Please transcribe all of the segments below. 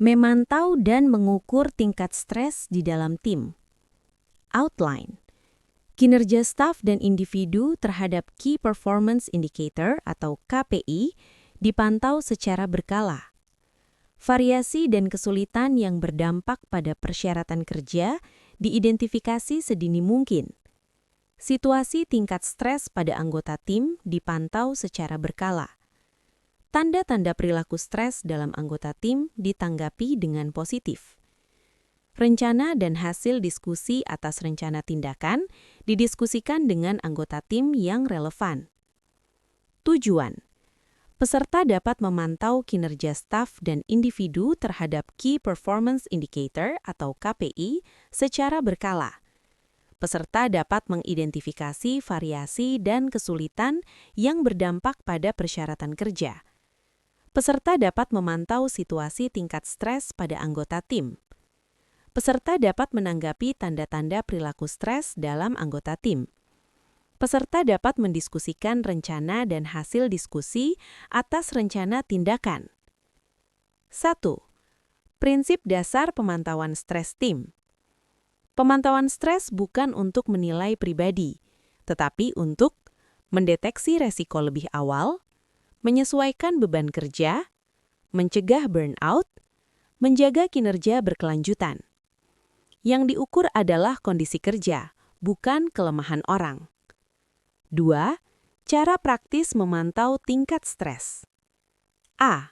Memantau dan mengukur tingkat stres di dalam tim. Outline. Kinerja staf dan individu terhadap Key Performance Indicator atau KPI dipantau secara berkala. Variasi dan kesulitan yang berdampak pada persyaratan kerja diidentifikasi sedini mungkin. Situasi tingkat stres pada anggota tim dipantau secara berkala. Tanda-tanda perilaku stres dalam anggota tim ditanggapi dengan positif. Rencana dan hasil diskusi atas rencana tindakan didiskusikan dengan anggota tim yang relevan. Tujuan: peserta dapat memantau kinerja staf dan individu terhadap Key Performance Indicator atau KPI secara berkala. Peserta dapat mengidentifikasi variasi dan kesulitan yang berdampak pada persyaratan kerja. Peserta dapat memantau situasi tingkat stres pada anggota tim. Peserta dapat menanggapi tanda-tanda perilaku stres dalam anggota tim. Peserta dapat mendiskusikan rencana dan hasil diskusi atas rencana tindakan. 1. Prinsip dasar pemantauan stres tim. Pemantauan stres bukan untuk menilai pribadi, tetapi untuk mendeteksi resiko lebih awal, menyesuaikan beban kerja, mencegah burnout, menjaga kinerja berkelanjutan. Yang diukur adalah kondisi kerja, bukan kelemahan orang. 2. Cara praktis memantau tingkat stres. A.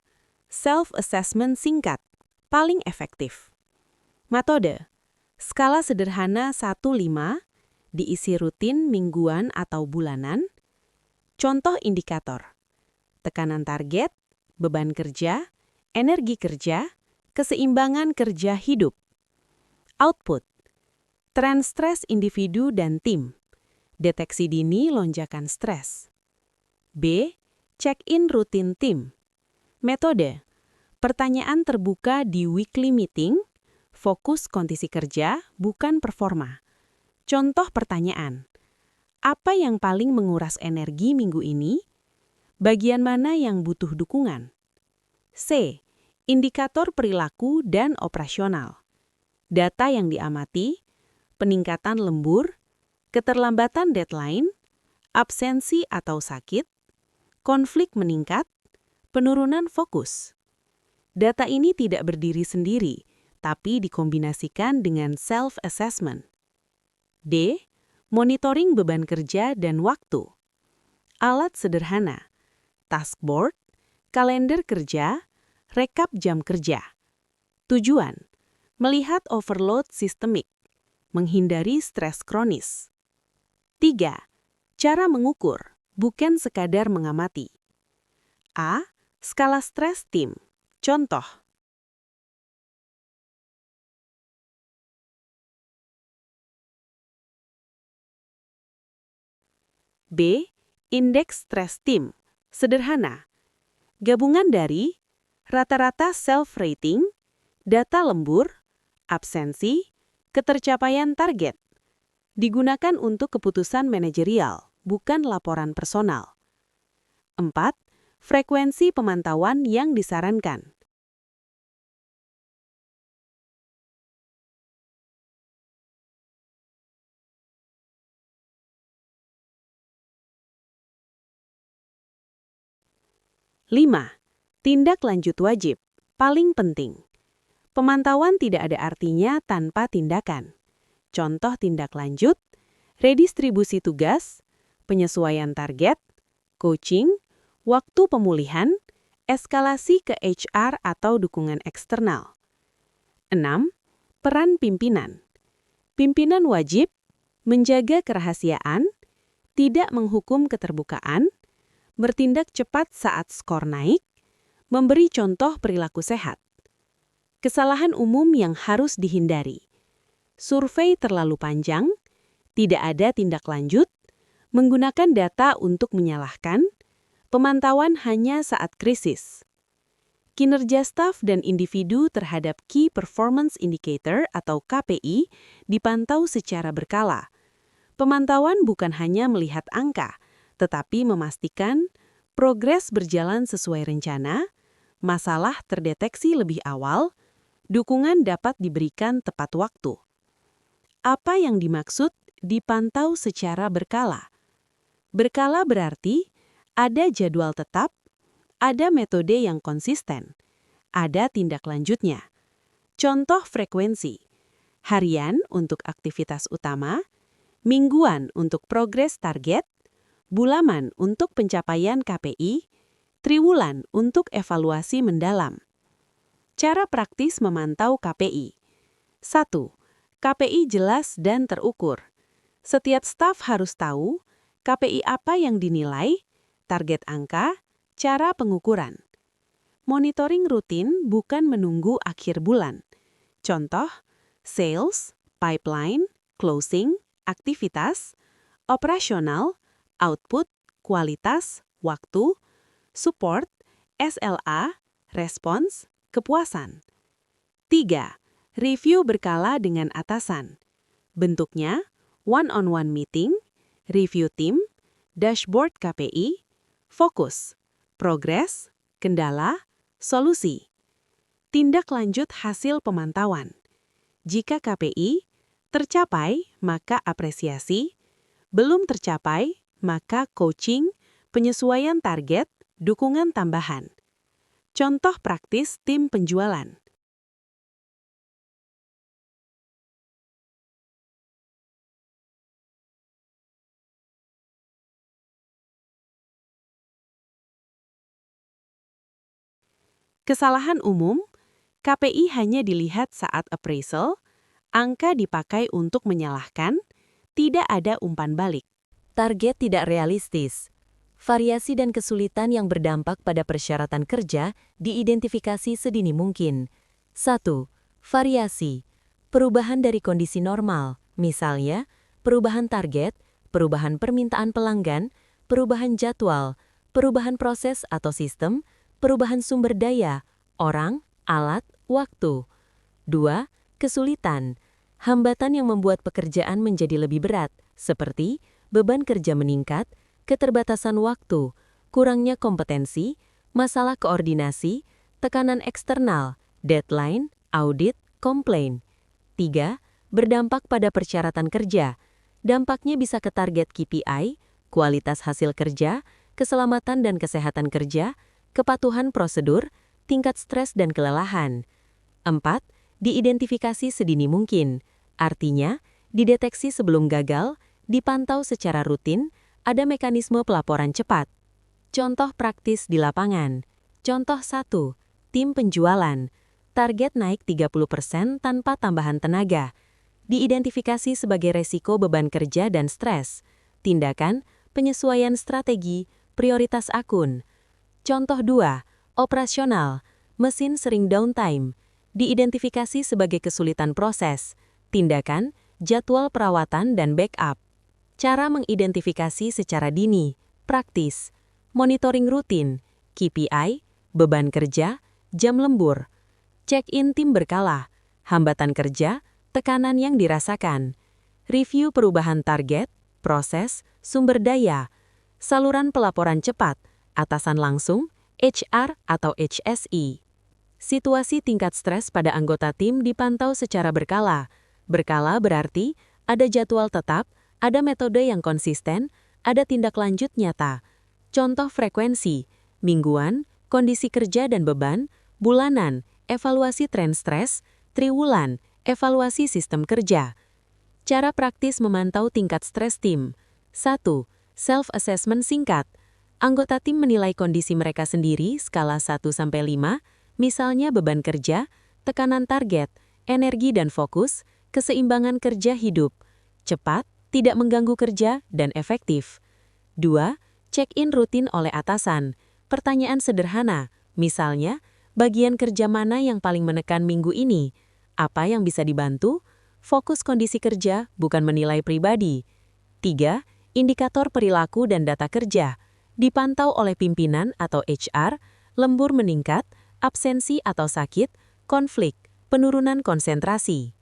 Self-assessment singkat, paling efektif. Metode: skala sederhana 1-5, diisi rutin, mingguan, atau bulanan. Contoh indikator: tekanan target, beban kerja, energi kerja, keseimbangan kerja hidup. Output: tren stres individu dan tim. Deteksi dini lonjakan stres. B. Check-in rutin tim. Metode: pertanyaan terbuka di weekly meeting, fokus kondisi kerja, bukan performa. Contoh pertanyaan: apa yang paling menguras energi minggu ini? Bagian mana yang butuh dukungan? C. Indikator perilaku dan operasional. Data yang diamati: peningkatan lembur, keterlambatan deadline, absensi atau sakit, konflik meningkat, penurunan fokus. Data ini tidak berdiri sendiri, tapi dikombinasikan dengan self-assessment. D. Monitoring beban kerja dan waktu. Alat sederhana: taskboard, kalender kerja, rekap jam kerja. Tujuan: melihat overload sistemik, menghindari stres kronis. 3. Cara mengukur, bukan sekadar mengamati. A. Skala stres tim. Contoh: B. Indeks stres tim. Sederhana. Gabungan dari rata-rata self-rating, data lembur, absensi, ketercapaian target. Digunakan untuk keputusan manajerial, bukan laporan personal. 4. Frekuensi pemantauan yang disarankan. Lima. Tindak lanjut wajib, paling penting. Pemantauan tidak ada artinya tanpa tindakan. Contoh tindak lanjut: redistribusi tugas, penyesuaian target, coaching, waktu pemulihan, eskalasi ke HR atau dukungan eksternal. 6. Peran pimpinan. Pimpinan wajib menjaga kerahasiaan, tidak menghukum keterbukaan, bertindak cepat saat skor naik, memberi contoh perilaku sehat. Kesalahan umum yang harus dihindari: survei terlalu panjang, tidak ada tindak lanjut, menggunakan data untuk menyalahkan, pemantauan hanya saat krisis. Kinerja staf dan individu terhadap Key Performance Indicator atau KPI dipantau secara berkala. Pemantauan bukan hanya melihat angka, tetapi memastikan progres berjalan sesuai rencana, masalah terdeteksi lebih awal, Dukungan dapat diberikan tepat waktu. Apa yang dimaksud dipantau secara berkala? Berkala berarti ada jadwal tetap, ada metode yang konsisten, ada tindak lanjutnya. Contoh frekuensi: harian untuk aktivitas utama, mingguan untuk progres target, bulanan untuk pencapaian KPI, triwulan untuk evaluasi mendalam. Cara praktis memantau KPI. 1. KPI jelas dan terukur. Setiap staf harus tahu KPI apa yang dinilai, target angka, cara pengukuran. Monitoring rutin bukan menunggu akhir bulan. Contoh, sales, pipeline, closing, aktivitas, operasional, output, kualitas, waktu, support, SLA, respons, kepuasan. 3. Review berkala dengan atasan. Bentuknya, one-on-one meeting, review tim, dashboard KPI, fokus, progres, kendala, solusi. Tindak lanjut hasil pemantauan. Jika KPI tercapai, maka apresiasi, belum tercapai, maka coaching, penyesuaian target, dukungan tambahan. Contoh praktis tim penjualan. Kesalahan umum, KPI hanya dilihat saat appraisal, angka dipakai untuk menyalahkan, tidak ada umpan balik. Target tidak realistis. Variasi dan kesulitan yang berdampak pada persyaratan kerja diidentifikasi sedini mungkin. 1. Variasi. Perubahan dari kondisi normal, misalnya perubahan target, perubahan permintaan pelanggan, perubahan jadwal, perubahan proses atau sistem, perubahan sumber daya, orang, alat, waktu. 2. Kesulitan. Hambatan yang membuat pekerjaan menjadi lebih berat, seperti beban kerja meningkat, keterbatasan waktu, kurangnya kompetensi, masalah koordinasi, tekanan eksternal, deadline, audit, komplain. 3. Berdampak pada persyaratan kerja. Dampaknya bisa ke target KPI, kualitas hasil kerja, keselamatan dan kesehatan kerja, kepatuhan prosedur, tingkat stres dan kelelahan. 4. Diidentifikasi sedini mungkin. Artinya, dideteksi sebelum gagal, dipantau secara rutin, ada mekanisme pelaporan cepat. Contoh praktis di lapangan. Contoh 1. Tim penjualan. Target naik 30% tanpa tambahan tenaga. Diidentifikasi sebagai resiko beban kerja dan stres. Tindakan, penyesuaian strategi, prioritas akun. Contoh 2. Operasional. Mesin sering downtime. Diidentifikasi sebagai kesulitan proses. Tindakan, jadwal perawatan dan backup. Cara mengidentifikasi secara dini, praktis. Monitoring rutin, KPI, beban kerja, jam lembur. Check-in tim berkala, hambatan kerja, tekanan yang dirasakan. Review perubahan target, proses, sumber daya. Saluran pelaporan cepat, atasan langsung, HR atau HSI. Situasi tingkat stres pada anggota tim dipantau secara berkala. Berkala berarti ada jadwal tetap, ada metode yang konsisten, ada tindak lanjut nyata. Contoh frekuensi, mingguan, kondisi kerja dan beban, bulanan, evaluasi tren stres, triwulan, evaluasi sistem kerja. Cara praktis memantau tingkat stres tim. 1. Self-assessment singkat. Anggota tim menilai kondisi mereka sendiri skala 1-5, misalnya beban kerja, tekanan target, energi dan fokus, keseimbangan kerja hidup, cepat, tidak mengganggu kerja, dan efektif. 2. Check-in rutin oleh atasan. Pertanyaan sederhana, misalnya, bagian kerja mana yang paling menekan minggu ini? Apa yang bisa dibantu? Fokus kondisi kerja, bukan menilai pribadi. 3. Indikator perilaku dan data kerja. Dipantau oleh pimpinan atau HR, lembur meningkat, absensi atau sakit, konflik, penurunan konsentrasi.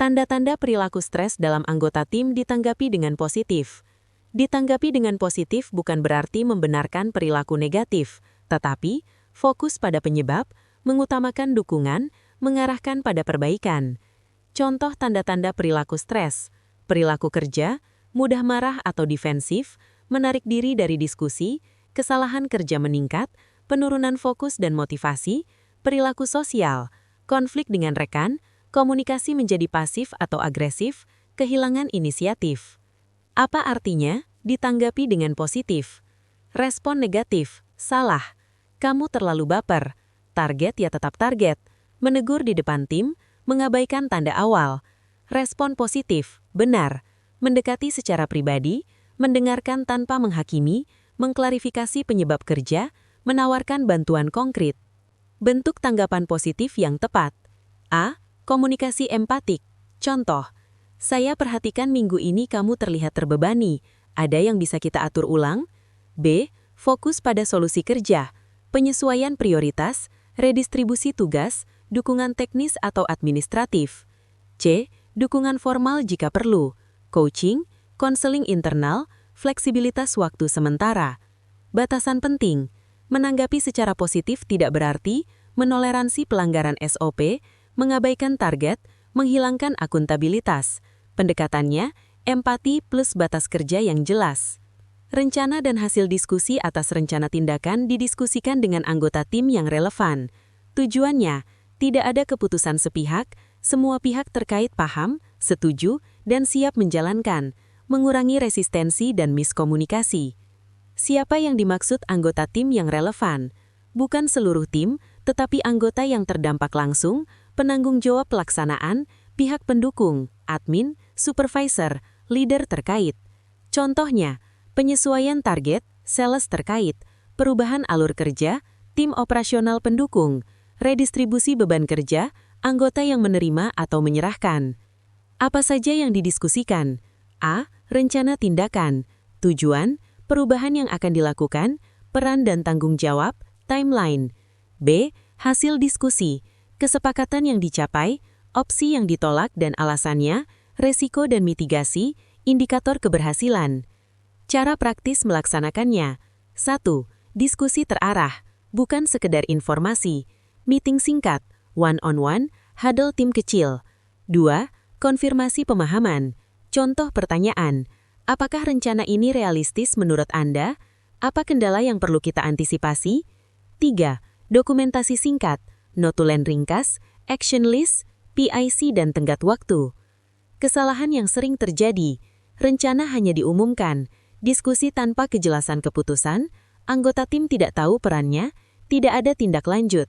Tanda-tanda perilaku stres dalam anggota tim ditanggapi dengan positif. Ditanggapi dengan positif bukan berarti membenarkan perilaku negatif, tetapi fokus pada penyebab, mengutamakan dukungan, mengarahkan pada perbaikan. Contoh tanda-tanda perilaku stres, perilaku kerja, mudah marah atau defensif, menarik diri dari diskusi, kesalahan kerja meningkat, penurunan fokus dan motivasi, perilaku sosial, konflik dengan rekan, komunikasi menjadi pasif atau agresif, kehilangan inisiatif. Apa artinya? Ditanggapi dengan positif. Respon negatif, salah. Kamu terlalu baper. Target ya tetap target. Menegur di depan tim, mengabaikan tanda awal. Respon positif, benar. Mendekati secara pribadi, mendengarkan tanpa menghakimi, mengklarifikasi penyebab kerja, menawarkan bantuan konkret. Bentuk tanggapan positif yang tepat. A. Komunikasi empatik. Contoh, saya perhatikan minggu ini kamu terlihat terbebani. Ada yang bisa kita atur ulang? B. Fokus pada solusi kerja, penyesuaian prioritas, redistribusi tugas, dukungan teknis atau administratif. C. Dukungan formal jika perlu, coaching, konseling internal, fleksibilitas waktu sementara. Batasan penting, menanggapi secara positif tidak berarti menoleransi pelanggaran SOP, mengabaikan target, menghilangkan akuntabilitas. Pendekatannya, empati plus batas kerja yang jelas. Rencana dan hasil diskusi atas rencana tindakan didiskusikan dengan anggota tim yang relevan. Tujuannya, tidak ada keputusan sepihak, semua pihak terkait paham, setuju, dan siap menjalankan, mengurangi resistensi dan miskomunikasi. Siapa yang dimaksud anggota tim yang relevan? Bukan seluruh tim, tetapi anggota yang terdampak langsung, penanggung jawab pelaksanaan, pihak pendukung, admin, supervisor, leader terkait. Contohnya, penyesuaian target, sales terkait, perubahan alur kerja, tim operasional pendukung, redistribusi beban kerja, anggota yang menerima atau menyerahkan. Apa saja yang didiskusikan? A. Rencana tindakan, tujuan, perubahan yang akan dilakukan, peran dan tanggung jawab, timeline. B. Hasil diskusi, kesepakatan yang dicapai, opsi yang ditolak dan alasannya, resiko dan mitigasi, indikator keberhasilan. Cara praktis melaksanakannya. 1. Diskusi terarah, bukan sekedar informasi. Meeting singkat, one-on-one, huddle tim kecil. 2. Konfirmasi pemahaman. Contoh pertanyaan, apakah rencana ini realistis menurut Anda? Apa kendala yang perlu kita antisipasi? 3. Dokumentasi singkat, notulen ringkas, action list, PIC dan tenggat waktu. Kesalahan yang sering terjadi, rencana hanya diumumkan, diskusi tanpa kejelasan keputusan, anggota tim tidak tahu perannya, tidak ada tindak lanjut.